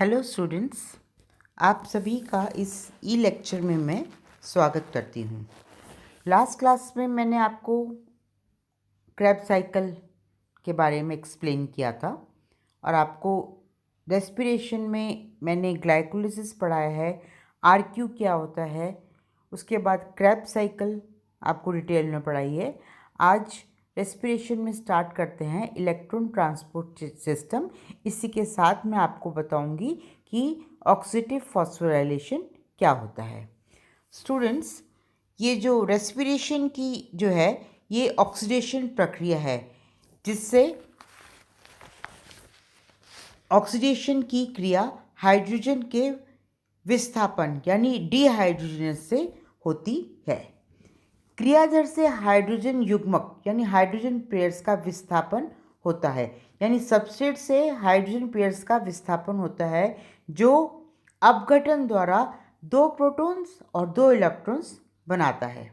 Hello students, आप सभी का इस ई लेक्चर में मैं स्वागत करती हूँ। लास्ट क्लास में मैंने आपको क्रैब साइकिल के बारे में एक्सप्लेन किया था और आपको रेस्पिरेशन में मैंने ग्लाइकोलिसिस पढ़ाया है, आरक्यू क्या होता है, उसके बाद क्रैब साइकिल आपको डिटेल में पढ़ाई है। आज रेस्पिरेशन में स्टार्ट करते हैं इलेक्ट्रॉन ट्रांसपोर्ट सिस्टम। इसी के साथ मैं आपको बताऊंगी कि ऑक्सीडेटिव फॉस्फोराइलेशन क्या होता है। स्टूडेंट्स, ये जो रेस्पिरेशन की जो है ये ऑक्सीडेशन प्रक्रिया है जिससे ऑक्सीडेशन की क्रिया हाइड्रोजन के विस्थापन यानी डिहाइड्रोजनेस से होती है। क्रियाधर से हाइड्रोजन युग्मक यानी हाइड्रोजन पेयर्स का विस्थापन होता है, यानी सबस्ट्रेट से हाइड्रोजन पेयर्स का विस्थापन होता है जो अपघटन द्वारा 2 प्रोटॉन्स और 2 इलेक्ट्रॉन्स बनाता है।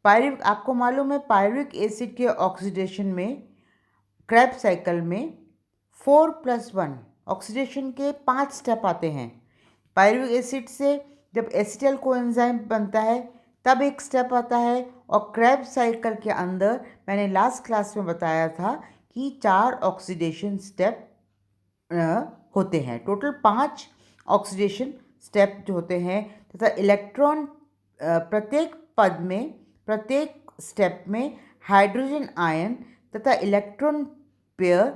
पायरुविक, आपको मालूम है पायरुविक एसिड के ऑक्सीडेशन में क्रैब साइकिल में 4+1 ऑक्सीडेशन के 5 स्टेप आते हैं। पायरुविक एसिड से जब एसिटाइल कोएंजाइम बनता है तब एक स्टेप आता है, और क्रैब साइकिल के अंदर मैंने लास्ट क्लास में बताया था कि 4 ऑक्सीडेशन स्टेप होते हैं। टोटल 5 ऑक्सीडेशन स्टेप जो होते हैं तथा इलेक्ट्रॉन प्रत्येक पद में, प्रत्येक स्टेप में हाइड्रोजन आयन तथा इलेक्ट्रॉन पेयर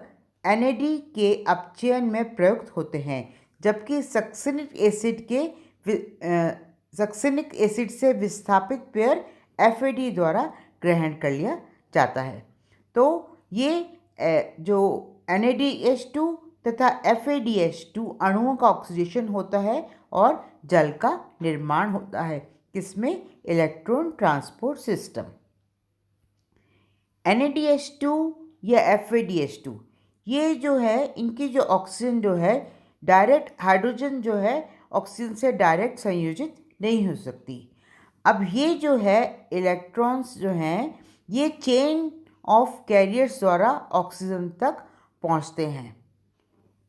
NAD के अपचयन में प्रयुक्त होते हैं, जबकि सक्सेनिक एसिड से विस्थापित पेयर FAD द्वारा ग्रहण कर लिया जाता है। तो ये जो NADH2 तथा FADH2 अणुओं का ऑक्सीडेशन होता है और जल का निर्माण होता है, किसमें? Electron transport system. NADH2 या FADH2 ये जो है इनकी जो ऑक्सीजन जो है डायरेक्ट हाइड्रोजन जो है ऑक्सीजन से डायरेक्ट संयोजित नहीं हो सकती। अब ये जो है इलेक्ट्रॉन्स जो हैं ये चेन ऑफ कैरियर्स द्वारा ऑक्सीजन तक पहुंचते हैं।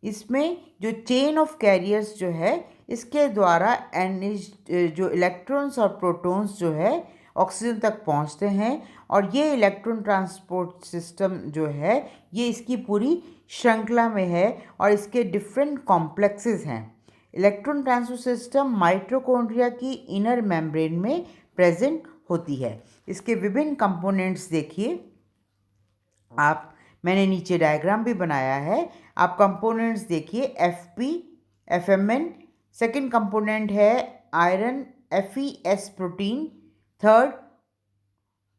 इसमें जो चेन ऑफ कैरियर्स जो है इसके द्वारा जो इलेक्ट्रॉन्स और प्रोटॉन्स जो है ऑक्सीजन तक पहुंचते हैं, और ये इलेक्ट्रॉन ट्रांसपोर्ट सिस्टम जो है ये इसकी पूरी श्रृंखला में है और इसके डिफरेंट कॉम्प्लेक्सेस हैं। इलेक्ट्रॉन ट्रांसपोर्ट सिस्टम माइटोकॉन्ड्रिया की इनर मेम्ब्रेन में प्रेजेंट होती है। इसके विभिन्न कंपोनेंट्स देखिए आप, मैंने नीचे डायग्राम भी बनाया है, आप कंपोनेंट्स देखिए। FP FMN, सेकंड कंपोनेंट है iron FeS protein, third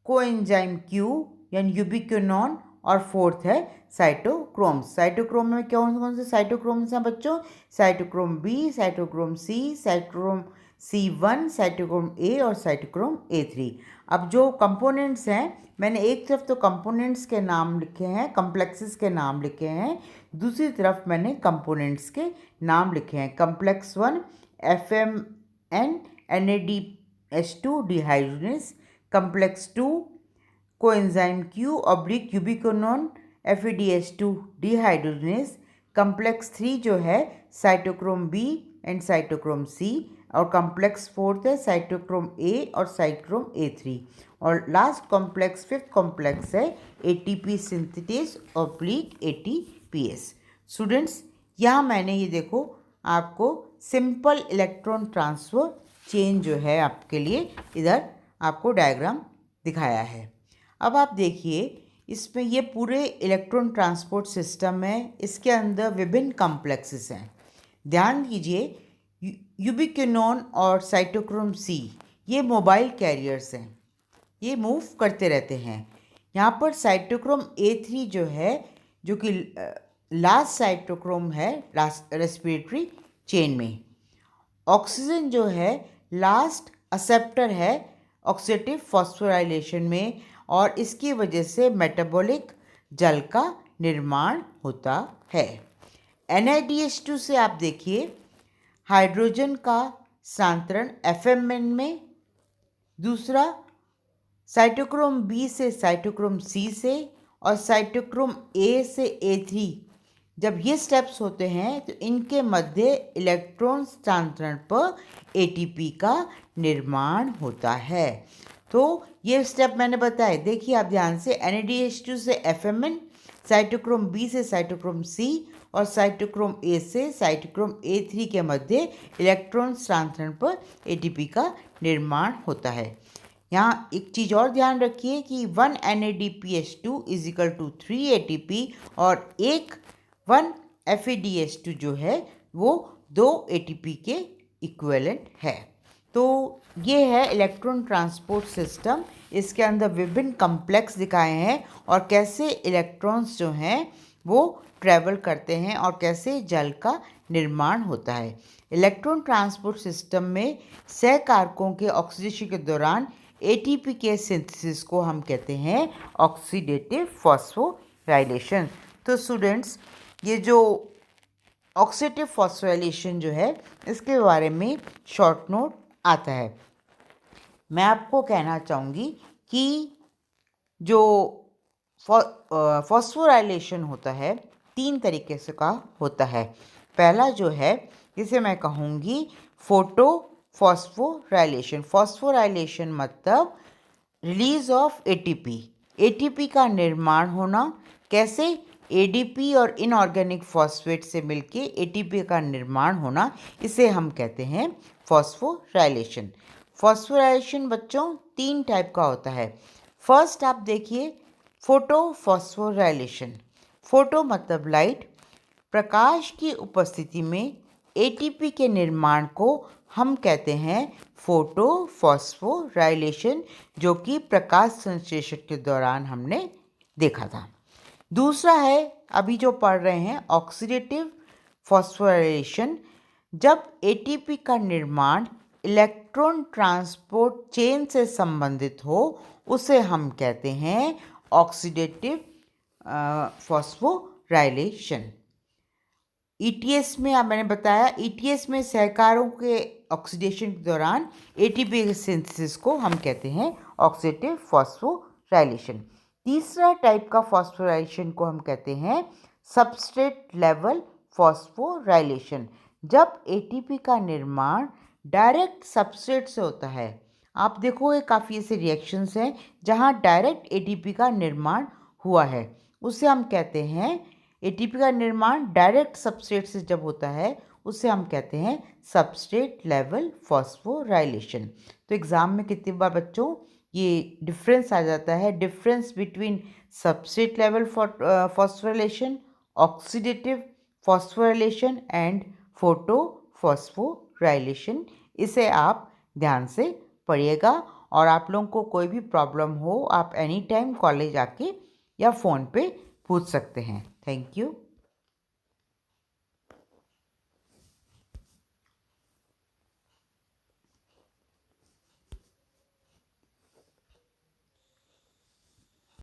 coenzyme Q यानी यूबिक्विनोन, और फोर्थ है साइटोक्रोम्स। साइटोक्रोम में कौन कौन से साइटोक्रोम्स हैं बच्चों? Cytochrome B, cytochrome C, cytochrome C1, cytochrome A और साइटोक्रोम A3। अब जो कंपोनेंट्स हैं मैंने एक तरफ तो कंपोनेंट्स के नाम लिखे हैं, कम्प्लेक्सेस के नाम लिखे हैं, दूसरी तरफ मैंने कंपोनेंट्स के नाम लिखे हैं। Complex 1 FMN NADH2 dehydrogenase, complex 2 coenzyme Q oblique यूबिक्विनोन FADH2 dehydrogenase, complex 3 जो है cytochrome B and cytochrome C, और कॉम्प्लेक्स 4 है साइटोक्रोम A और साइटोक्रोम A3, और लास्ट कॉम्प्लेक्स 5th कॉम्प्लेक्स है ATP synthetase oblique ATPase। Students, यहाँ मैंने ये देखो आपको सिंपल इलेक्ट्रॉन ट्रांसफर चेन जो है आपके लिए इधर आपको डायग्राम दिखाया है। अब आप देखिए इसमें ये पूरे इलेक्ट्रॉन ट्रांसपोर्ट सिस्टम है, इसके अंदर विभिन्न कॉम्प्लेक्सेस हैं। ध्यान दीजिए यूबिक्विनोन और साइटोक्रोम C ये मोबाइल कैरियर्स हैं, ये मूव करते रहते हैं। यहाँ पर साइटोक्रोम A3 जो है जो कि लास्ट साइटोक्रोम है रेस्पिरेटरी चेन में, ऑक्सीजन जो है लास्ट एक्सेप्टर है ऑक्सीडेटिव फॉस्फोराइलेशन में, और इसकी वजह से मेटाबॉलिक जल का निर्माण होता है। NADH2 से आप देखिए हाइड्रोजन का स्थानांतरण FMN में, दूसरा साइटोक्रोम B से साइटोक्रोम C से, और साइटोक्रोम A से A3 जब ये स्टेप्स होते हैं तो इनके मध्य इलेक्ट्रॉन स्थानांतरण पर एटीपी का निर्माण होता है। तो ये स्टेप मैंने बताए, देखिए आप ध्यान से, NADH2 से FMN, साइटोक्रोम बी से साइटोक्रोम सी और साइटोक्रोम ए से साइटोक्रोम A3 के मध्य इलेक्ट्रॉन स्थानांतरण पर एटीपी का निर्माण होता है। यहाँ एक चीज़ और ध्यान रखिए कि 1 NADPH2 is equal to 3 ATP और 1 FADH2 जो है वो 2 ATP के इक्विवेलेंट है। तो ये है इलेक्ट्रॉन ट्रांसपोर्ट सिस्टम। इसके अंदर विभिन्न कम्प्लेक्स दिखाए हैं और कैसे इलेक्ट्रॉन्स जो हैं वो ट्रैवल करते हैं और कैसे जल का निर्माण होता है। इलेक्ट्रॉन ट्रांसपोर्ट सिस्टम में सहकारकों के ऑक्सीडेशन के दौरान एटीपी के सिंथेसिस को हम कहते हैं ऑक्सीडेटिव फॉस्फोराइलेशन। तो स्टूडेंट्स, ये जो ऑक्सीडेटिव फॉस्फोराइलेशन जो है इसके बारे में शॉर्ट नोट आता है। मैं आपको कहना चाहूँगी कि जो फॉस्फोराइलेशन होता है 3 तरीके से का होता है। पहला जो है जिसे मैं कहूँगी फोटो फॉस्फोराइलेशन। फॉस्फोराइलेशन मतलब रिलीज ऑफ एटीपी, एटीपी का निर्माण होना। कैसे? एडीपी और इनऑर्गेनिक फॉस्फेट से मिलके एटीपी का निर्माण होना, इसे हम कहते हैं फॉस्फोराइलेशन। फॉस्फोराइलेशन बच्चों 3 टाइप का होता है। फर्स्ट आप देखिए फोटो फॉस्फोराइलेशन। फोटो मतलब लाइट, प्रकाश की उपस्थिति में एटीपी के निर्माण को हम कहते हैं फोटो फॉस्फोराइलेशन, जो कि प्रकाश संश्लेषण के दौरान हमने देखा था। दूसरा है अभी जो पढ़ रहे हैं ऑक्सीडेटिव फॉस्फोराइलेशन। जब एटीपी का निर्माण इलेक्ट्रॉन ट्रांसपोर्ट चेन से संबंधित हो उसे हम कहते हैं ऑक्सीडेटिव फॉस्फोराइलेशन। ईटीएस में मैंने बताया, ईटीएस में सहकारों के ऑक्सीडेशन के दौरान एटीपी के सिंथेसिस को हम कहते हैं ऑक्सीडेटिव फॉस्फोराइलेशन। तीसरा टाइप का फॉस्फोराइलेशन को हम कहते हैं सबस्ट्रेट लेवल फॉस्फोराइलेशन। जब एटीपी का निर्माण डायरेक्ट सबस्ट्रेट से होता है। आप देखोगे काफ़ी ऐसे रिएक्शंस हैं जहाँ डायरेक्ट एटीपी का निर्माण हुआ है, उसे हम कहते हैं एटीपी का निर्माण डायरेक्ट सबस्ट्रेट से जब होता है उसे हम कहते हैं सबस्ट्रेट लेवल फॉस्फोराइलेशन। तो एग्ज़ाम में कितनी बार बच्चों ये डिफरेंस आ जाता है, difference between substrate level phosphorylation, oxidative phosphorylation and photo phosphorylation. इसे आप ध्यान से पढ़िएगा और आप लोगों को कोई भी प्रॉब्लम हो आप एनी टाइम कॉलेज आके या फ़ोन पे पूछ सकते हैं। Thank you.